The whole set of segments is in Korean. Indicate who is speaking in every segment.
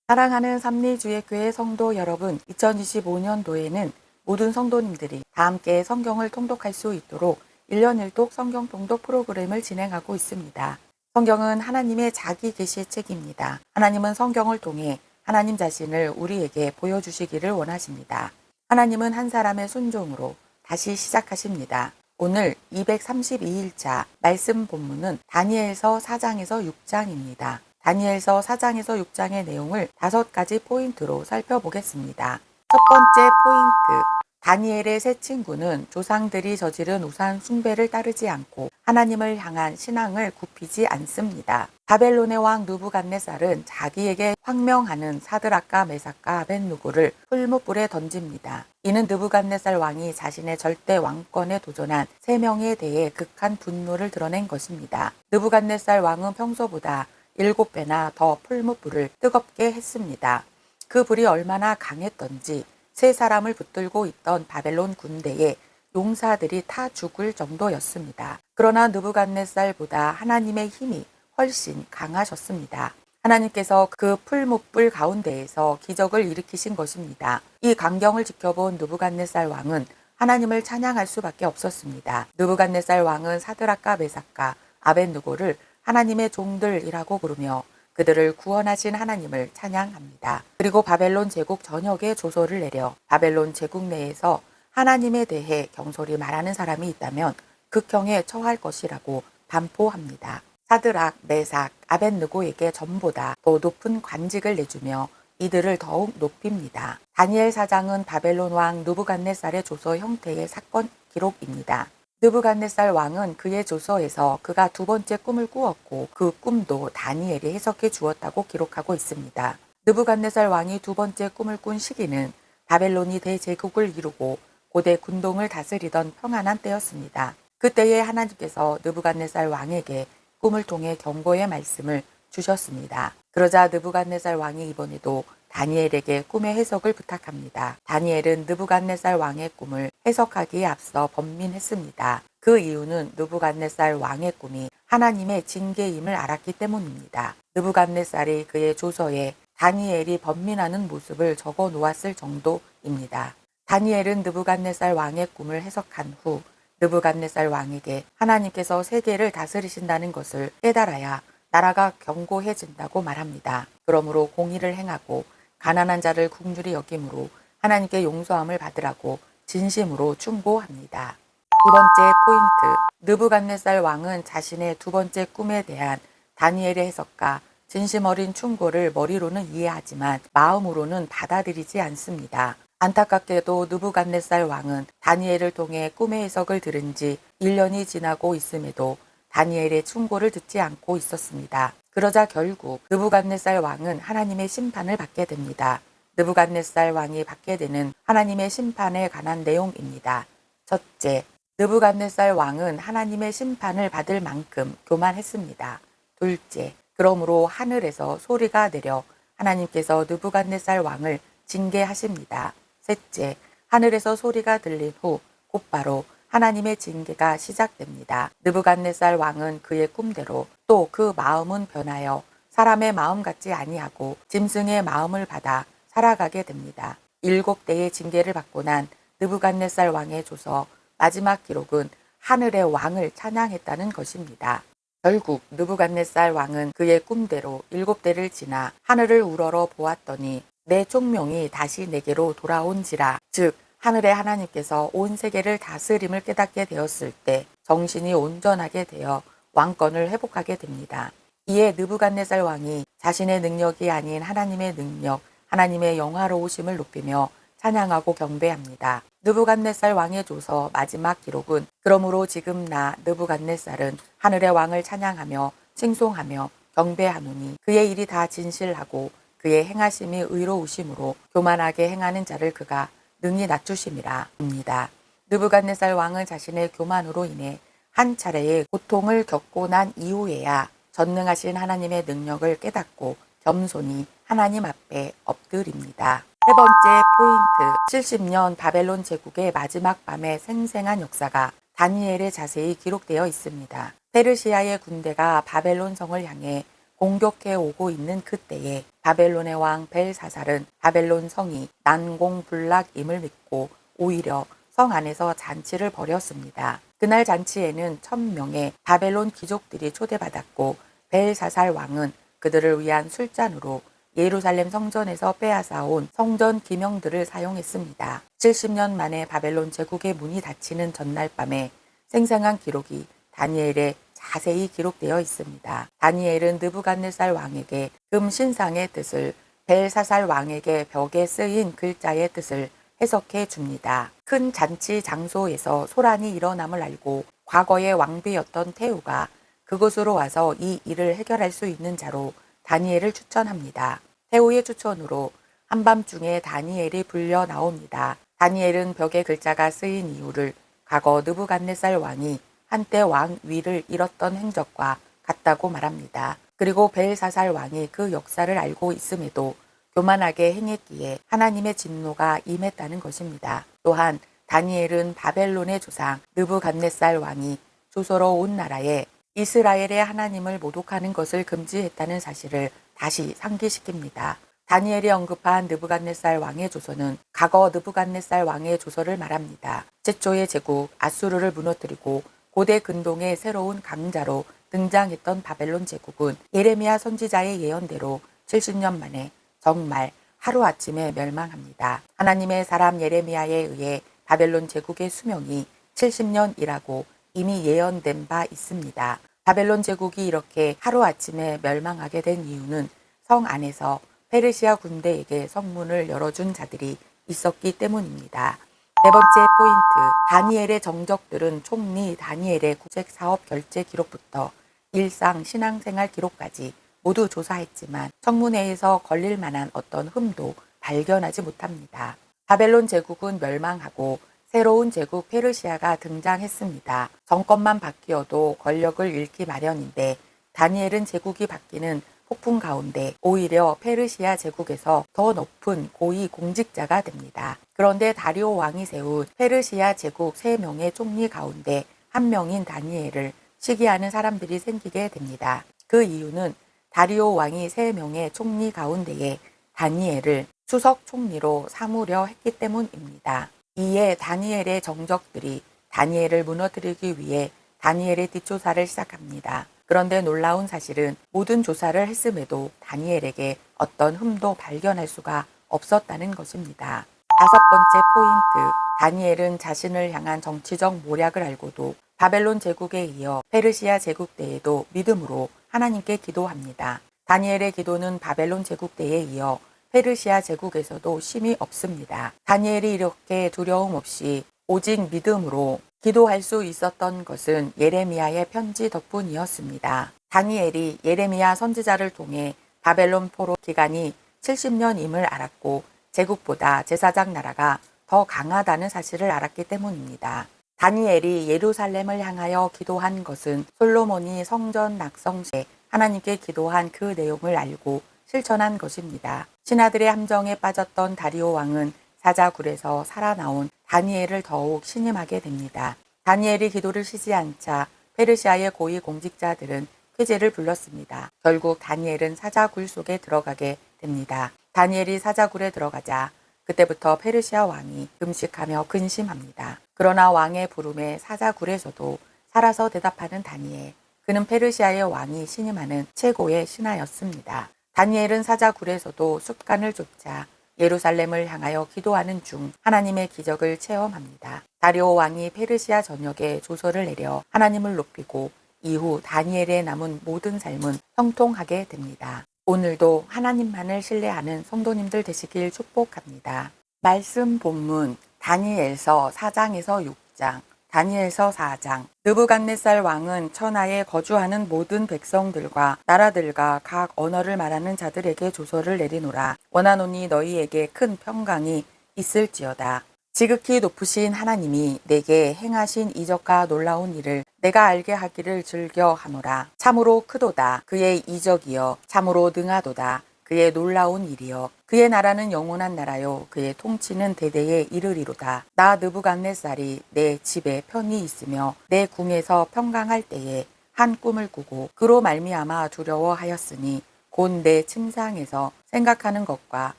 Speaker 1: 사랑하는 삼리주의교회 성도 여러분, 2025년도에는 모든 성도님들이 다 함께 성경을 통독할 수 있도록 1년 1독 성경 통독 프로그램을 진행하고 있습니다. 성경은 하나님의 자기 계시의 책입니다. 하나님은 성경을 통해 하나님 자신을 우리에게 보여주시기를 원하십니다. 하나님은 한 사람의 순종으로 다시 시작하십니다. 오늘 232일차 말씀 본문은 다니엘서 4장에서 6장입니다. 다니엘서 4장에서 6장의 내용을 5가지 포인트로 살펴보겠습니다. 첫 번째 포인트, 다니엘의 세 친구는 조상들이 저지른 우상 숭배를 따르지 않고 하나님을 향한 신앙을 굽히지 않습니다. 바벨론의 왕 느부갓네살은 자기에게 황명하는 사드락과 메삭과 아벳느고를 풀무불에 던집니다. 이는 느부갓네살 왕이 자신의 절대 왕권에 도전한 3명에 대해 극한 분노를 드러낸 것입니다. 느부갓네살 왕은 평소보다 7배나 더 풀무불을 뜨겁게 했습니다. 그 불이 얼마나 강했던지 3사람을 붙들고 있던 바벨론 군대에 용사들이 타 죽을 정도였습니다. 그러나 느부갓네살보다 하나님의 힘이 훨씬 강하셨습니다. 하나님께서 그 풀무불 가운데에서 기적을 일으키신 것입니다. 이 광경을 지켜본 느부갓네살 왕은 하나님을 찬양할 수밖에 없었습니다. 느부갓네살 왕은 사드락과 메삭과 아벳느고를 하나님의 종들이라고 부르며 그들을 구원하신 하나님을 찬양합니다. 그리고 바벨론 제국 전역에 조서를 내려 바벨론 제국 내에서 하나님에 대해 경솔히 말하는 사람이 있다면 극형에 처할 것이라고 반포합니다. 사드락, 메삭, 아벳느고에게 전보다 더 높은 관직을 내주며 이들을 더욱 높입니다. 다니엘 4장은 바벨론 왕 느부갓네살의 조서 형태의 사건 기록입니다. 느부갓네살 왕은 그의 조서에서 그가 2번째 꿈을 꾸었고 그 꿈도 다니엘이 해석해 주었다고 기록하고 있습니다. 느부갓네살 왕이 2번째 꿈을 꾼 시기는 바벨론이 대제국을 이루고 고대 군동을 다스리던 평안한 때였습니다. 그때에 하나님께서 느부갓네살 왕에게 꿈을 통해 경고의 말씀을 주셨습니다. 그러자 느부갓네살 왕이 이번에도 다니엘에게 꿈의 해석을 부탁합니다. 다니엘은 느부갓네살 왕의 꿈을 해석하기에 앞서 번민했습니다. 그 이유는 느부갓네살 왕의 꿈이 하나님의 징계임을 알았기 때문입니다. 느부갓네살이 그의 조서에 다니엘이 번민하는 모습을 적어 놓았을 정도입니다. 다니엘은 느부갓네살 왕의 꿈을 해석한 후 느부갓네살 왕에게 하나님께서 세계를 다스리신다는 것을 깨달아야 나라가 견고해진다고 말합니다. 그러므로 공의를 행하고 가난한 자를 긍휼히 여김으로 하나님께 용서함을 받으라고 진심으로 충고합니다. 2번째 포인트, 느부갓네살 왕은 자신의 2번째 꿈에 대한 다니엘의 해석과 진심 어린 충고를 머리로는 이해하지만 마음으로는 받아들이지 않습니다. 안타깝게도 느부갓네살 왕은 다니엘을 통해 꿈의 해석을 들은 지 1년이 지나고 있음에도 다니엘의 충고를 듣지 않고 있었습니다. 그러자 결국 느부갓네살 왕은 하나님의 심판을 받게 됩니다. 느부갓네살 왕이 받게 되는 하나님의 심판에 관한 내용입니다. 첫째, 느부갓네살 왕은 하나님의 심판을 받을 만큼 교만했습니다. 둘째, 그러므로 하늘에서 소리가 내려 하나님께서 느부갓네살 왕을 징계하십니다. 셋째, 하늘에서 소리가 들린 후 곧바로 하나님의 징계가 시작됩니다. 느부갓네살 왕은 그의 꿈대로 또 그 마음은 변하여 사람의 마음 같지 아니하고 짐승의 마음을 받아 살아가게 됩니다. 7대의 징계를 받고 난 느부갓네살 왕의 조서 마지막 기록은 하늘의 왕을 찬양했다는 것입니다. 결국 느부갓네살 왕은 그의 꿈대로 7대를 지나 하늘을 우러러 보았더니 내 총명이 다시 내게로 돌아온지라, 즉 하늘의 하나님께서 온 세계를 다스림을 깨닫게 되었을 때 정신이 온전하게 되어 왕권을 회복하게 됩니다. 이에 느부갓네살 왕이 자신의 능력이 아닌 하나님의 능력, 하나님의 영화로우심을 높이며 찬양하고 경배합니다. 느부갓네살 왕의 조서 마지막 기록은 그러므로 지금 나 느부갓네살은 하늘의 왕을 찬양하며 칭송하며 경배하노니 그의 일이 다 진실하고 그의 행하심이 의로우심으로 교만하게 행하는 자를 그가 능히 낮추심이라 합니다. 느부갓네살 왕은 자신의 교만으로 인해 한 차례의 고통을 겪고 난 이후에야 전능하신 하나님의 능력을 깨닫고 겸손히 하나님 앞에 엎드립니다. 세 번째 포인트, 70년 바벨론 제국의 마지막 밤의 생생한 역사가 다니엘에 자세히 기록되어 있습니다. 페르시아의 군대가 바벨론 성을 향해 공격해 오고 있는 그때에 바벨론의 왕 벨사살은 바벨론 성이 난공불락임을 믿고 오히려 성 안에서 잔치를 벌였습니다. 그날 잔치에는 1000명의 바벨론 귀족들이 초대받았고 벨사살 왕은 그들을 위한 술잔으로 예루살렘 성전에서 빼앗아온 성전 기명들을 사용했습니다. 70년 만에 바벨론 제국의 문이 닫히는 전날 밤에 생생한 기록이 다니엘에 자세히 기록되어 있습니다. 다니엘은 느부갓네살 왕에게 금 신상의 뜻을, 벨사살 왕에게 벽에 쓰인 글자의 뜻을 해석해 줍니다. 큰 잔치 장소에서 소란이 일어남을 알고 과거의 왕비였던 태우가 그곳으로 와서 이 일을 해결할 수 있는 자로 다니엘을 추천합니다. 태우의 추천으로 한밤중에 다니엘이 불려 나옵니다. 다니엘은 벽에 글자가 쓰인 이유를 과거 느부갓네살 왕이 한때 왕 위를 잃었던 행적과 같다고 말합니다. 그리고 벨사살 왕이 그 역사를 알고 있음에도 교만하게 행했기에 하나님의 진노가 임했다는 것입니다. 또한 다니엘은 바벨론의 조상 느부갓네살 왕이 조서로 온 나라에 이스라엘의 하나님을 모독하는 것을 금지했다는 사실을 다시 상기시킵니다. 다니엘이 언급한 느부갓네살 왕의 조서는 과거 느부갓네살 왕의 조서를 말합니다. 최초의 제국 아수르를 무너뜨리고 고대 근동의 새로운 강자로 등장했던 바벨론 제국은 예레미야 선지자의 예언대로 70년 만에 정말 하루아침에 멸망합니다. 하나님의 사람 예레미야에 의해 바벨론 제국의 수명이 70년이라고 이미 예언된 바 있습니다. 바벨론 제국이 이렇게 하루아침에 멸망하게 된 이유는 성 안에서 페르시아 군대에게 성문을 열어준 자들이 있었기 때문입니다. 네 번째 포인트, 다니엘의 정적들은 총리 다니엘의 국책사업 결제 기록부터 일상 신앙생활 기록까지 모두 조사했지만 청문회에서 걸릴 만한 어떤 흠도 발견하지 못합니다. 바벨론 제국은 멸망하고 새로운 제국 페르시아가 등장했습니다. 정권만 바뀌어도 권력을 잃기 마련인데 다니엘은 제국이 바뀌는 폭풍 가운데 오히려 페르시아 제국에서 더 높은 고위 공직자가 됩니다. 그런데 다리오 왕이 세운 페르시아 제국 3명의 총리 가운데 한 명인 다니엘을 시기하는 사람들이 생기게 됩니다. 그 이유는 다리오 왕이 3명의 총리 가운데에 다니엘을 수석 총리로 삼으려 했기 때문입니다. 이에 다니엘의 정적들이 다니엘을 무너뜨리기 위해 다니엘의 뒷조사를 시작합니다. 그런데 놀라운 사실은 모든 조사를 했음에도 다니엘에게 어떤 흠도 발견할 수가 없었다는 것입니다. 5번째 포인트, 다니엘은 자신을 향한 정치적 모략을 알고도 바벨론 제국에 이어 페르시아 제국 때에도 믿음으로 하나님께 기도합니다. 다니엘의 기도는 바벨론 제국 때에 이어 페르시아 제국에서도 쉼이 없습니다. 다니엘이 이렇게 두려움 없이 오직 믿음으로 기도할 수 있었던 것은 예레미야의 편지 덕분이었습니다. 다니엘이 예레미야 선지자를 통해 바벨론 포로 기간이 70년임을 알았고 제국보다 제사장 나라가 더 강하다는 사실을 알았기 때문입니다. 다니엘이 예루살렘을 향하여 기도한 것은 솔로몬이 성전 낙성 시에 하나님께 기도한 그 내용을 알고 실천한 것입니다. 신하들의 함정에 빠졌던 다리오 왕은 사자굴에서 살아나온 다니엘을 더욱 신임하게 됩니다. 다니엘이 기도를 쉬지 않자 페르시아의 고위 공직자들은 쾌재를 불렀습니다. 결국 다니엘은 사자굴 속에 들어가게 됩니다. 다니엘이 사자굴에 들어가자 그때부터 페르시아 왕이 금식하며 근심합니다. 그러나 왕의 부름에 사자굴에서도 살아서 대답하는 다니엘. 그는 페르시아의 왕이 신임하는 최고의 신하였습니다. 다니엘은 사자굴에서도 숫간을 쫓아 예루살렘을 향하여 기도하는 중 하나님의 기적을 체험합니다. 다리오 왕이 페르시아 전역에 조서를 내려 하나님을 높이고 이후 다니엘의 남은 모든 삶은 형통하게 됩니다. 오늘도 하나님만을 신뢰하는 성도님들 되시길 축복합니다. 말씀 본문 다니엘서 4장에서 6장, 다니엘서 4장. 느부갓네살 왕은 천하에 거주하는 모든 백성들과 나라들과 각 언어를 말하는 자들에게 조서를 내리노라. 원하노니 너희에게 큰 평강이 있을지어다. 지극히 높으신 하나님이 내게 행하신 이적과 놀라운 일을 내가 알게 하기를 즐겨하노라. 참으로 크도다. 그의 이적이여 참으로 능하도다. 그의 놀라운 일이여 그의 나라는 영원한 나라요 그의 통치는 대대에 이르리로다. 나 느부갓네살이 내 집에 편히 있으며 내 궁에서 평강할 때에 한 꿈을 꾸고 그로 말미암아 두려워하였으니 곧 내 침상에서 생각하는 것과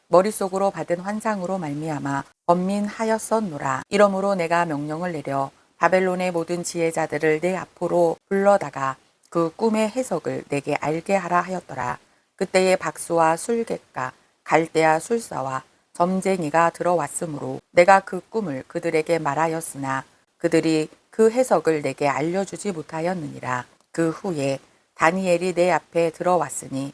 Speaker 1: 머릿속으로 받은 환상으로 말미암아 번민하였었노라. 이러므로 내가 명령을 내려 바벨론의 모든 지혜자들을 내 앞으로 불러다가 그 꿈의 해석을 내게 알게 하라 하였더라. 그때에 박수와 술객과 갈대아 술사와 점쟁이가 들어왔으므로 내가 그 꿈을 그들에게 말하였으나 그들이 그 해석을 내게 알려주지 못하였느니라. 그 후에 다니엘이 내 앞에 들어왔으니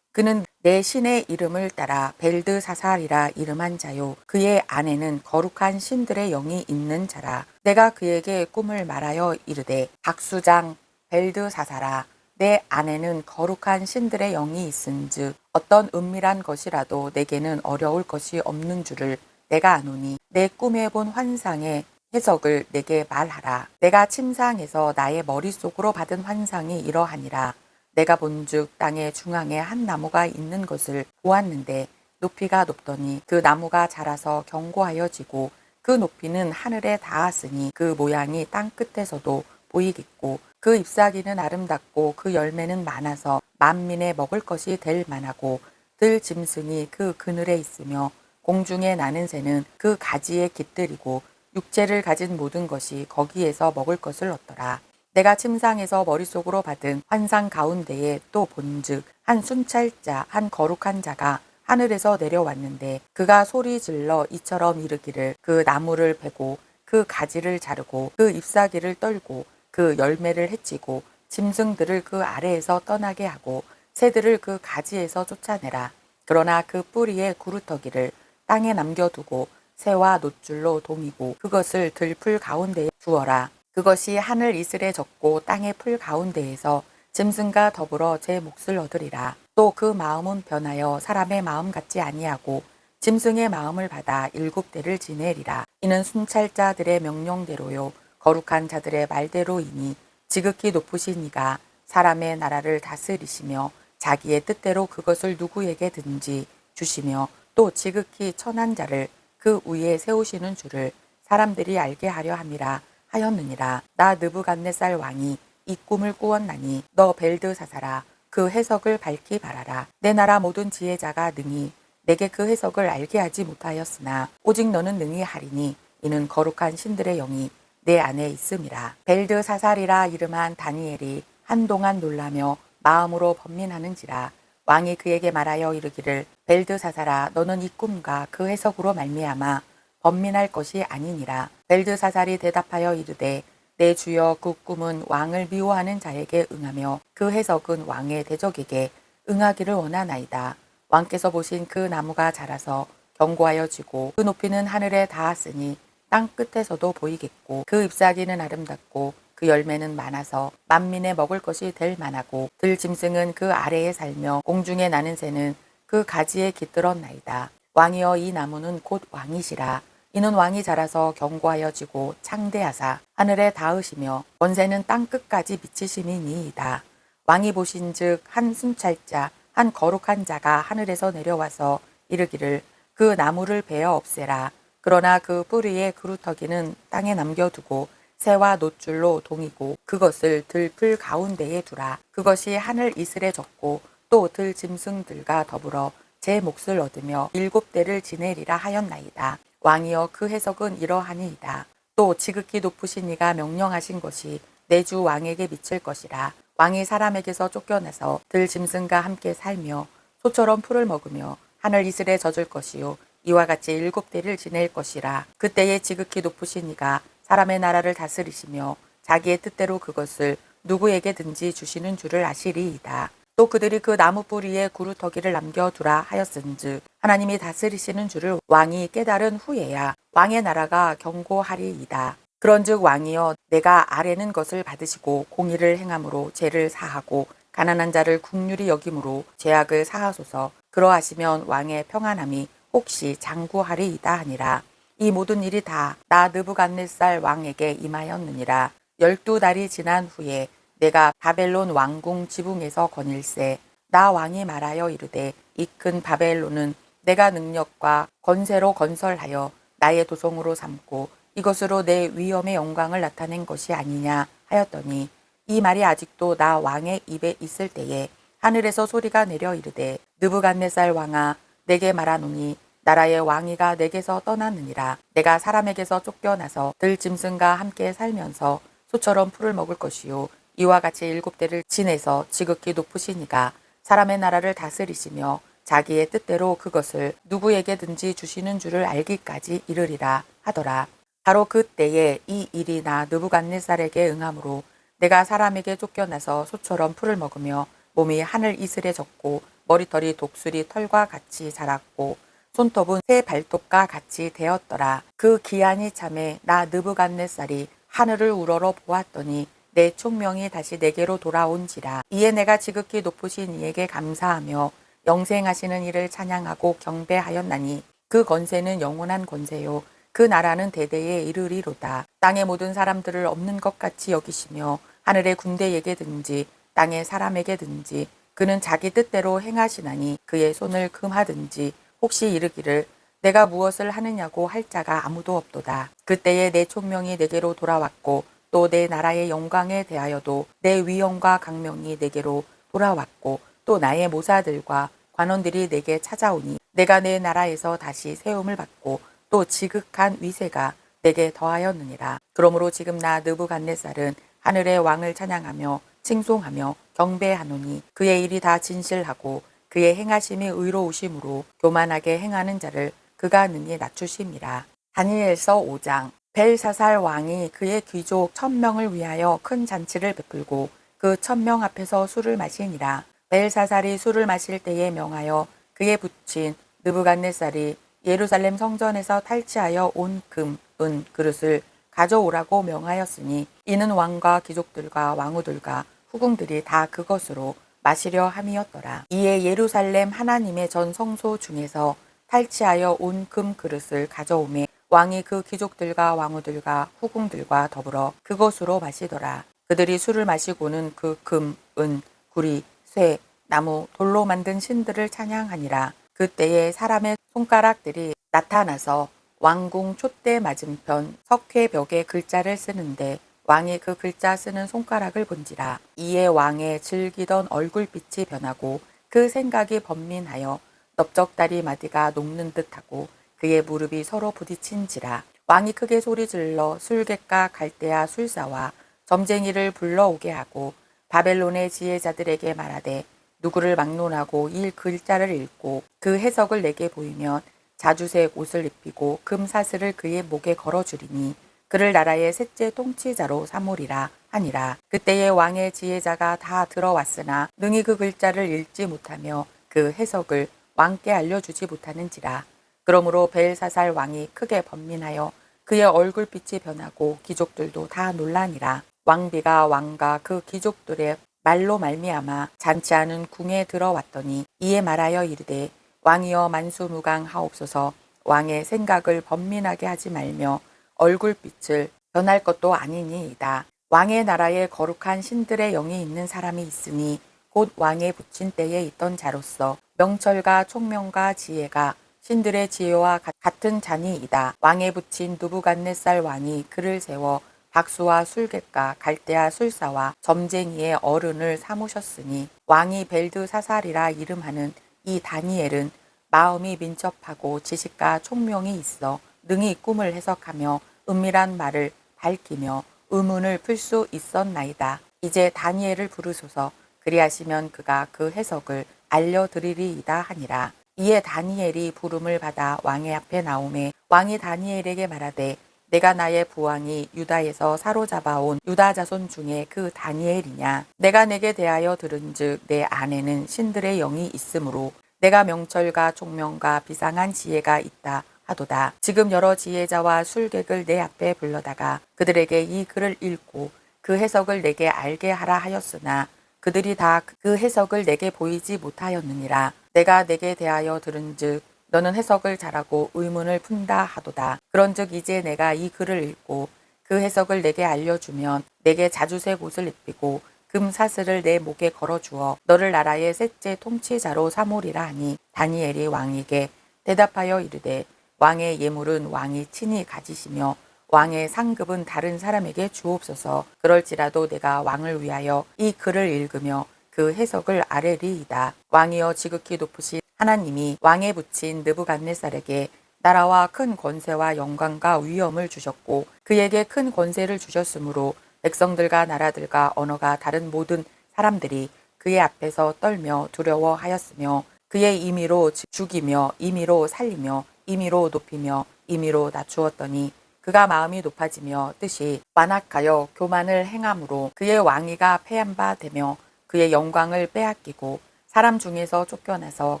Speaker 1: 그는 내 신의 이름을 따라 벨드사살이라 이름한 자요. 그의 안에는 거룩한 신들의 영이 있는 자라. 내가 그에게 꿈을 말하여 이르되 박수장 벨드사살아, 내 안에는 거룩한 신들의 영이 있은즉 어떤 은밀한 것이라도 내게는 어려울 것이 없는 줄을 내가 아노니 내 꿈에 본 환상의 해석을 내게 말하라. 내가 침상에서 나의 머릿속으로 받은 환상이 이러하니라. 내가 본즉 땅의 중앙에 한 나무가 있는 것을 보았는데 높이가 높더니 그 나무가 자라서 견고하여 지고 그 높이는 하늘에 닿았으니 그 모양이 땅 끝에서도 보이겠고 그 잎사귀는 아름답고 그 열매는 많아서 만민의 먹을 것이 될 만하고 들 짐승이 그 그늘에 있으며 공중에 나는 새는 그 가지에 깃들이고 육체를 가진 모든 것이 거기에서 먹을 것을 얻더라. 내가 침상에서 머릿속으로 받은 환상 가운데에 또 본즉 한 순찰자 한 거룩한 자가 하늘에서 내려왔는데 그가 소리 질러 이처럼 이르기를 그 나무를 베고 그 가지를 자르고 그 잎사귀를 떨고 그 열매를 해치고 짐승들을 그 아래에서 떠나게 하고 새들을 그 가지에서 쫓아내라. 그러나 그 뿌리의 구루터기를 땅에 남겨두고 새와 노줄로 동이고 그것을 들풀 가운데에 두어라. 그것이 하늘 이슬에 젖고 땅의 풀 가운데에서 짐승과 더불어 제 몫을 얻으리라. 또 그 마음은 변하여 사람의 마음 같지 아니하고 짐승의 마음을 받아 7대를 지내리라. 이는 순찰자들의 명령대로요 거룩한 자들의 말대로이니 지극히 높으신 이가 사람의 나라를 다스리시며 자기의 뜻대로 그것을 누구에게든지 주시며 또 지극히 천한 자를 그 위에 세우시는 줄을 사람들이 알게 하려 함이라 하였느니라. 나 느부갓네살 왕이 이 꿈을 꾸었나니 너 벨드사살아 그 해석을 밝히 말하라. 내 나라 모든 지혜자가 능히 내게 그 해석을 알게 하지 못하였으나 오직 너는 능히 하리니 이는 거룩한 신들의 영이 내 안에 있음이라. 벨드사살이라 이름한 다니엘이 한동안 놀라며 마음으로 번민하는지라. 왕이 그에게 말하여 이르기를 벨드사살아 너는 이 꿈과 그 해석으로 말미암아 번민할 것이 아니니라. 벨드사살이 대답하여 이르되 내 주여 그 꿈은 왕을 미워하는 자에게 응하며 그 해석은 왕의 대적에게 응하기를 원하나이다. 왕께서 보신 그 나무가 자라서 견고하여 지고 그 높이는 하늘에 닿았으니 땅 끝에서도 보이겠고 그 잎사귀는 아름답고 그 열매는 많아서 만민의 먹을 것이 될 만하고 들 짐승은 그 아래에 살며 공중에 나는 새는 그 가지에 깃들었나이다. 왕이여 이 나무는 곧 왕이시라. 이는 왕이 자라서 견고하여 지고 창대하사 하늘에 닿으시며 권세는 땅 끝까지 미치심이니이다. 왕이 보신즉 한 순찰자 한 거룩한 자가 하늘에서 내려와서 이르기를 그 나무를 베어 없애라. 그러나 그 뿌리의 그루터기는 땅에 남겨두고 새와 노줄로 동이고 그것을 들풀 가운데에 두라. 그것이 하늘 이슬에 젖고 또 들 짐승들과 더불어 제 몫을 얻으며 7대를 지내리라 하였나이다. 왕이여 그 해석은 이러하니이다. 또 지극히 높으신 이가 명령하신 것이 내 주 왕에게 미칠 것이라. 왕이 사람에게서 쫓겨나서 들 짐승과 함께 살며 소처럼 풀을 먹으며 하늘 이슬에 젖을 것이요 이와 같이 7대를 지낼 것이라. 그때에 지극히 높으신 이가 사람의 나라를 다스리시며 자기의 뜻대로 그것을 누구에게든지 주시는 줄을 아시리이다. 또 그들이 그 나무 뿌리에 구루터기를 남겨두라 하였은즉 하나님이 다스리시는 줄을 왕이 깨달은 후에야 왕의 나라가 견고하리이다. 그런즉 왕이여 내가 아뢰는 것을 받으시고 공의를 행함으로 죄를 사하고 가난한 자를 국률이 여김으로 죄악을 사하소서. 그러하시면 왕의 평안함이 혹시 장구하리이다 하니라. 이 모든 일이 다 나 느부갓네살 왕에게 임하였느니라. 12달이 지난 후에 내가 바벨론 왕궁 지붕에서 거닐세 나 왕이 말하여 이르되 이 큰 바벨론은 내가 능력과 권세로 건설하여 나의 도성으로 삼고 이것으로 내 위엄의 영광을 나타낸 것이 아니냐 하였더니 이 말이 아직도 나 왕의 입에 있을 때에 하늘에서 소리가 내려 이르되 느부갓네살 왕아 내게 말하노니 나라의 왕위가 내게서 떠났느니라. 내가 사람에게서 쫓겨나서 들짐승과 함께 살면서 소처럼 풀을 먹을 것이요 이와 같이 7대를 지내서 지극히 높으시니가 사람의 나라를 다스리시며 자기의 뜻대로 그것을 누구에게든지 주시는 줄을 알기까지 이르리라 하더라. 바로 그때에 이 일이 나 느부갓네살에게 응함으로 내가 사람에게 쫓겨나서 소처럼 풀을 먹으며 몸이 하늘 이슬에 젖고 머리털이 독수리 털과 같이 자랐고 손톱은 새 발톱과 같이 되었더라. 그 기한이 참에 나 느부갓네살이 하늘을 우러러 보았더니 내 총명이 다시 내게로 돌아온지라. 이에 내가 지극히 높으신 이에게 감사하며 영생하시는 이를 찬양하고 경배하였나니 그 권세는 영원한 권세요 그 나라는 대대에 이르리로다. 땅의 모든 사람들을 없는 것 같이 여기시며 하늘의 군대에게든지 땅의 사람에게든지 그는 자기 뜻대로 행하시나니 그의 손을 금하든지 혹시 이르기를 내가 무엇을 하느냐고 할 자가 아무도 없도다. 그때에 내 총명이 내게로 돌아왔고 또 내 나라의 영광에 대하여도 내 위엄과 강명이 내게로 돌아왔고 또 나의 모사들과 관원들이 내게 찾아오니 내가 내 나라에서 다시 세움을 받고 또 지극한 위세가 내게 더하였느니라. 그러므로 지금 나 느부갓네살은 하늘의 왕을 찬양하며 칭송하며 경배하노니 그의 일이 다 진실하고 그의 행하심이 의로우심으로 교만하게 행하는 자를 그가 능히 낮추심이라. 다니엘서 5장. 벨사살 왕이 그의 귀족 1000명을 위하여 큰 잔치를 베풀고 그 1000명 앞에서 술을 마시니라. 벨사살이 술을 마실 때에 명하여 그의 부친 느부갓네살이 예루살렘 성전에서 탈취하여 온 금, 은 그릇을 가져오라고 명하였으니 이는 왕과 귀족들과 왕후들과 후궁들이 다 그것으로 마시려 함이었더라. 이에 예루살렘 하나님의 전 성소 중에서 탈취하여 온 금 그릇을 가져오매 왕이 그 귀족들과 왕후들과 후궁들과 더불어 그것으로 마시더라. 그들이 술을 마시고는 그 금, 은, 구리, 쇠, 나무, 돌로 만든 신들을 찬양하니라. 그때에 사람의 손가락들이 나타나서 왕궁 촛대 맞은편 석회벽에 글자를 쓰는데 왕이 그 글자 쓰는 손가락을 본지라. 이에 왕의 즐기던 얼굴빛이 변하고 그 생각이 번민하여 넓적다리 마디가 녹는 듯하고 그의 무릎이 서로 부딪힌지라. 왕이 크게 소리질러 술객과 갈대아 술사와 점쟁이를 불러오게 하고 바벨론의 지혜자들에게 말하되 누구를 막론하고 이 글자를 읽고 그 해석을 내게 보이면 자주색 옷을 입히고 금사슬을 그의 목에 걸어주리니 그를 나라의 셋째 통치자로 삼으리라 하니라. 그때의 왕의 지혜자가 다 들어왔으나 능히 그 글자를 읽지 못하며 그 해석을 왕께 알려주지 못하는지라. 그러므로 벨사살 왕이 크게 번민하여 그의 얼굴빛이 변하고 귀족들도 다 놀라니라. 왕비가 왕과 그 귀족들의 말로 말미암아 잔치하는 궁에 들어왔더니 이에 말하여 이르되 왕이여 만수무강하옵소서. 왕의 생각을 번민하게 하지 말며 얼굴빛을 변할 것도 아니니이다. 왕의 나라에 거룩한 신들의 영이 있는 사람이 있으니 곧 왕의 부친 때에 있던 자로서 명철과 총명과 지혜가 신들의 지혜와 같은 자니이다. 왕의 부친 느부갓네살 왕이 그를 세워 박수와 술객과 갈대아 술사와 점쟁이의 어른을 삼으셨으니 왕이 벨드사살이라 이름하는 이 다니엘은 마음이 민첩하고 지식과 총명이 있어 능히 꿈을 해석하며 은밀한 말을 밝히며 의문을 풀 수 있었나이다. 이제 다니엘을 부르소서. 그리하시면 그가 그 해석을 알려드리리이다 하니라. 이에 다니엘이 부름을 받아 왕의 앞에 나오매 왕이 다니엘에게 말하되 내가 나의 부왕이 유다에서 사로잡아온 유다 자손 중에 그 다니엘이냐. 내가 내게 대하여 들은즉 내 안에는 신들의 영이 있으므로 내가 명철과 총명과 비상한 지혜가 있다 하도다. 지금 여러 지혜자와 술객을 내 앞에 불러다가 그들에게 이 글을 읽고 그 해석을 내게 알게 하라 하였으나 그들이 다 그 해석을 내게 보이지 못하였느니라. 내가 내게 대하여 들은즉 너는 해석을 잘하고 의문을 푼다 하도다. 그런즉 이제 내가 이 글을 읽고 그 해석을 내게 알려주면 내게 자주색 옷을 입히고 금사슬을 내 목에 걸어주어 너를 나라의 셋째 통치자로 삼으리라 하니 다니엘이 왕에게 대답하여 이르되 왕의 예물은 왕이 친히 가지시며 왕의 상급은 다른 사람에게 주옵소서. 그럴지라도 내가 왕을 위하여 이 글을 읽으며 그 해석을 아뢰리이다. 왕이여 지극히 높으신 하나님이 왕에 붙인 느부갓네살에게 나라와 큰 권세와 영광과 위엄을 주셨고 그에게 큰 권세를 주셨으므로 백성들과 나라들과 언어가 다른 모든 사람들이 그의 앞에서 떨며 두려워하였으며 그의 임의로 죽이며 임의로 살리며 임의로 높이며 임의로 낮추었더니 그가 마음이 높아지며 뜻이 완악하여 교만을 행함으로 그의 왕위가 패한 바 되며 그의 영광을 빼앗기고 사람 중에서 쫓겨나서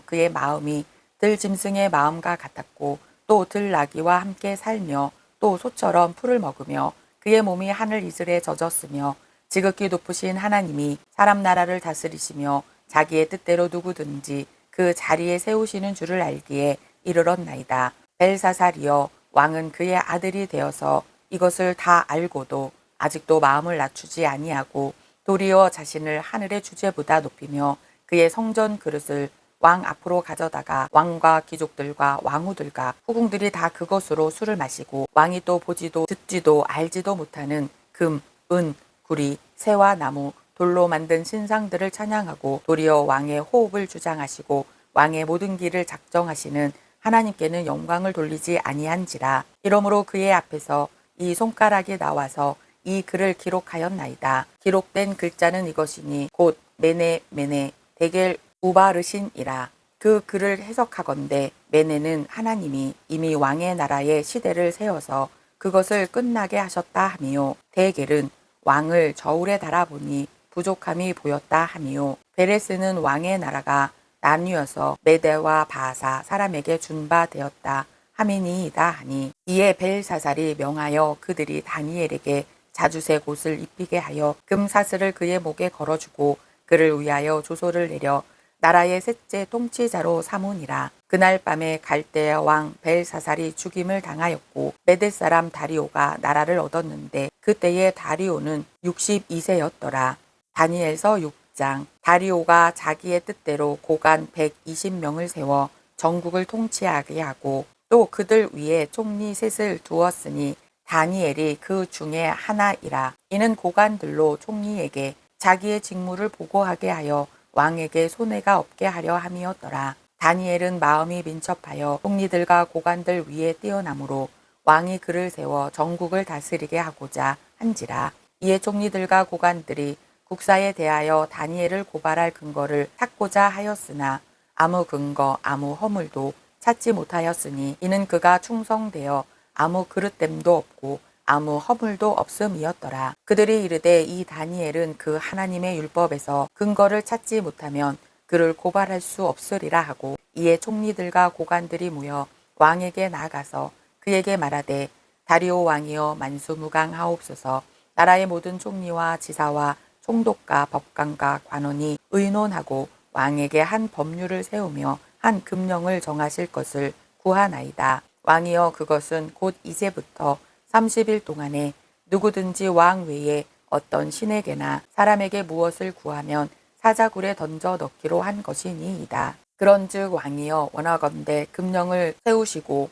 Speaker 1: 그의 마음이 들짐승의 마음과 같았고 또 들나귀와 함께 살며 또 소처럼 풀을 먹으며 그의 몸이 하늘 이슬에 젖었으며 지극히 높으신 하나님이 사람 나라를 다스리시며 자기의 뜻대로 누구든지 그 자리에 세우시는 줄을 알기에 이르렀나이다. 벨사살이여 왕은 그의 아들이 되어서 이것을 다 알고도 아직도 마음을 낮추지 아니하고 도리어 자신을 하늘의 주제보다 높이며 그의 성전 그릇을 왕 앞으로 가져다가 왕과 귀족들과 왕후들과 후궁들이 다 그것으로 술을 마시고 왕이 또 보지도 듣지도 알지도 못하는 금, 은, 구리, 새와 나무, 돌로 만든 신상들을 찬양하고 도리어 왕의 호흡을 주장하시고 왕의 모든 길을 작정하시는 하나님께는 영광을 돌리지 아니한지라. 이러므로 그의 앞에서 이 손가락이 나와서 이 글을 기록하였나이다. 기록된 글자는 이것이니 곧 메네 메네 데겔 우바르신이라. 그 글을 해석하건대 메네는 하나님이 이미 왕의 나라의 시대를 세워서 그것을 끝나게 하셨다 하미요. 데겔은 왕을 저울에 달아보니 부족함이 보였다 하미요. 베레스는 왕의 나라가 나뉘어서 메대와 바사 사람에게 준 바 되었다 하미니이다 하니 이에 벨사살이 명하여 그들이 다니엘에게 자주색 옷을 입히게 하여 금사슬을 그의 목에 걸어주고 그를 위하여 조소를 내려 나라의 셋째 통치자로 삼으니라. 그날 밤에 갈대아 왕 벨사살이 죽임을 당하였고 메대 사람 다리오가 나라를 얻었는데 그때의 다리오는 62세였더라. 다니엘서 6장. 다리오가 자기의 뜻대로 고관 120명을 세워 전국을 통치하게 하고 또 그들 위에 총리 셋을 두었으니 다니엘이 그 중에 하나이라. 이는 고관들로 총리에게 자기의 직무를 보고하게 하여 왕에게 손해가 없게 하려 함이었더라. 다니엘은 마음이 민첩하여 총리들과 고관들 위에 뛰어나므로 왕이 그를 세워 전국을 다스리게 하고자 한지라. 이에 총리들과 고관들이 국사에 대하여 다니엘을 고발할 근거를 찾고자 하였으나 아무 근거 아무 허물도 찾지 못하였으니 이는 그가 충성되어 아무 그릇됨도 없고 아무 허물도 없음이었더라. 그들이 이르되 이 다니엘은 그 하나님의 율법에서 근거를 찾지 못하면 그를 고발할 수 없으리라 하고 이에 총리들과 고관들이 모여 왕에게 나아가서 그에게 말하되 다리오 왕이여 만수무강하옵소서. 나라의 모든 총리와 지사와 총독과 법관과 관원이 의논하고 왕에게 한 법률을 세우며 한 금령을 정하실 것을 구하나이다. 왕이여 그것은 곧 이제부터 30일 동안에 누구든지 왕 외에 어떤 신에게나 사람에게 무엇을 구하면 사자굴에 던져 넣기로 한 것이니이다. 그런즉 왕이여 원하건대 금령을 세우시고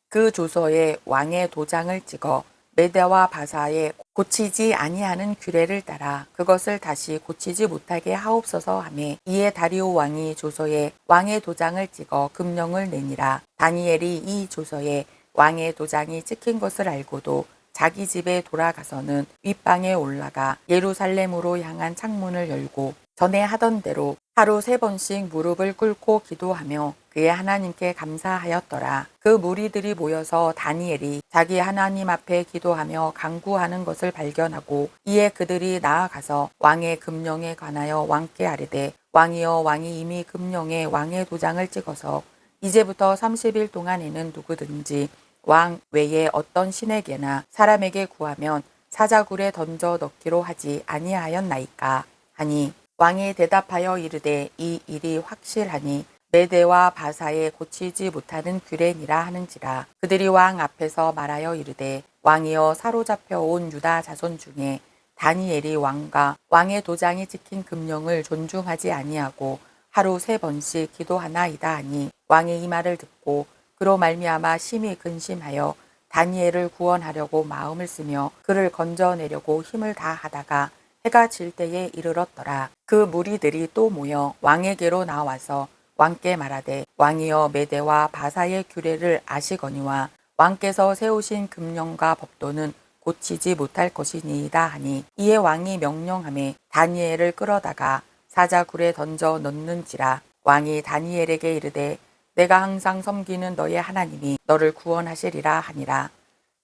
Speaker 1: 그 조서에 왕의 도장을 찍어 메대와 바사에 고치지 아니하는 규례를 따라 그것을 다시 고치지 못하게 하옵소서 하매 이에 다리오 왕이 조서에 왕의 도장을 찍어 금령을 내니라. 다니엘이 이 조서에 왕의 도장이 찍힌 것을 알고도 자기 집에 돌아가서는 윗방에 올라가 예루살렘으로 향한 창문을 열고 전에 하던 대로 하루 3번씩 무릎을 꿇고 기도하며 그의 하나님께 감사하였더라. 그 무리들이 모여서 다니엘이 자기 하나님 앞에 기도하며 간구하는 것을 발견하고 이에 그들이 나아가서 왕의 금령에 관하여 왕께 아뢰되 왕이여 왕이 이미 금령에 왕의 도장을 찍어서 이제부터 30일 동안에는 누구든지 왕 외에 어떤 신에게나 사람에게 구하면 사자굴에 던져 넣기로 하지 아니하였나이까 하니 왕이 대답하여 이르되 이 일이 확실하니 메대와 바사에 고치지 못하는 규례니라 하는지라. 그들이 왕 앞에서 말하여 이르되 왕이여 사로잡혀 온 유다 자손 중에 다니엘이 왕과 왕의 도장이 찍힌 금령을 존중하지 아니하고 하루 3번씩 기도하나이다 하니 왕이 이 말을 듣고 그로 말미암아 심히 근심하여 다니엘을 구원하려고 마음을 쓰며 그를 건져내려고 힘을 다하다가 해가 질 때에 이르렀더라. 그 무리들이 또 모여 왕에게로 나와서 왕께 말하되 왕이여 메대와 바사의 규례를 아시거니와 왕께서 세우신 금령과 법도는 고치지 못할 것이니이다 하니 이에 왕이 명령하매 다니엘을 끌어다가 사자굴에 던져 넣는지라. 왕이 다니엘에게 이르되 내가 항상 섬기는 너의 하나님이 너를 구원하시리라 하니라.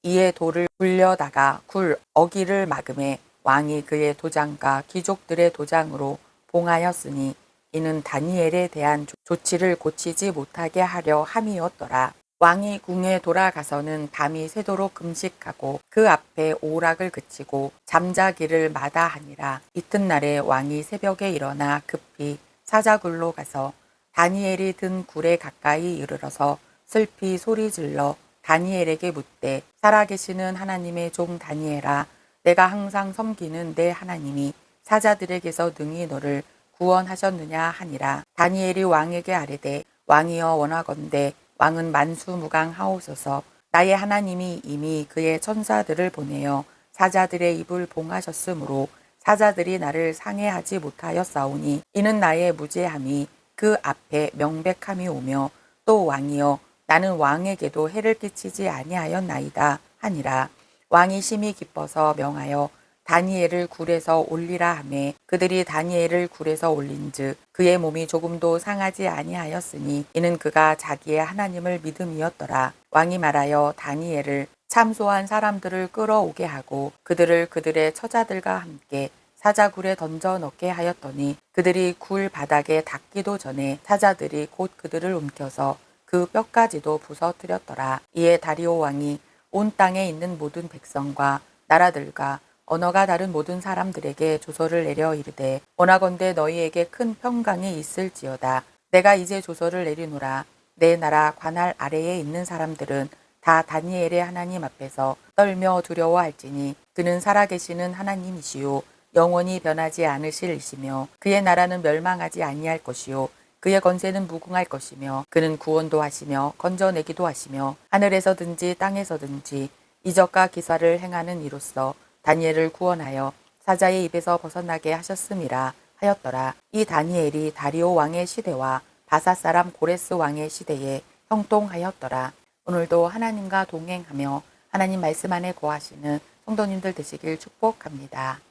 Speaker 1: 이에 돌을 굴려다가 굴 어기를 막음에 왕이 그의 도장과 귀족들의 도장으로 봉하였으니 이는 다니엘에 대한 조치를 고치지 못하게 하려 함이었더라. 왕이 궁에 돌아가서는 밤이 새도록 금식하고 그 앞에 오락을 그치고 잠자기를 마다하니라. 이튿날에 왕이 새벽에 일어나 급히 사자굴로 가서 다니엘이 든 굴에 가까이 이르러서 슬피 소리질러 다니엘에게 묻되 살아계시는 하나님의 종 다니엘아, 내가 항상 섬기는 내 하나님이 사자들에게서 능히 너를 구원하셨느냐 하니라. 다니엘이 왕에게 아뢰되 왕이여 원하건대 왕은 만수무강하옵소서. 나의 하나님이 이미 그의 천사들을 보내어 사자들의 입을 봉하셨으므로 사자들이 나를 상해하지 못하였사오니 이는 나의 무죄함이 그 앞에 명백함이 오며 또 왕이여 나는 왕에게도 해를 끼치지 아니하였나이다 하니라. 왕이 심히 기뻐서 명하여 다니엘을 굴에서 올리라 하매 그들이 다니엘을 굴에서 올린즉 그의 몸이 조금도 상하지 아니하였으니 이는 그가 자기의 하나님을 믿음이었더라. 왕이 말하여 다니엘을 참소한 사람들을 끌어오게 하고 그들을 그들의 처자들과 함께 사자굴에 던져 넣게 하였더니 그들이 굴 바닥에 닿기도 전에 사자들이 곧 그들을 움켜서 그 뼈까지도 부서뜨렸더라. 이에 다리오 왕이 온 땅에 있는 모든 백성과 나라들과 언어가 다른 모든 사람들에게 조서를 내려 이르되 원하건대 너희에게 큰 평강이 있을지어다. 내가 이제 조서를 내리노라. 내 나라 관할 아래에 있는 사람들은 다 다니엘의 하나님 앞에서 떨며 두려워할지니 그는 살아계시는 하나님이시요 영원히 변하지 않으실 이시며 그의 나라는 멸망하지 아니할 것이요 그의 권세는 무궁할 것이며 그는 구원도 하시며 건져내기도 하시며 하늘에서든지 땅에서든지 이적과 기사를 행하는 이로써 다니엘을 구원하여 사자의 입에서 벗어나게 하셨음이라 하였더라. 이 다니엘이 다리오 왕의 시대와 바사 사람 고레스 왕의 시대에 형통하였더라. 오늘도 하나님과 동행하며 하나님 말씀 안에 거하시는 성도님들 되시길 축복합니다.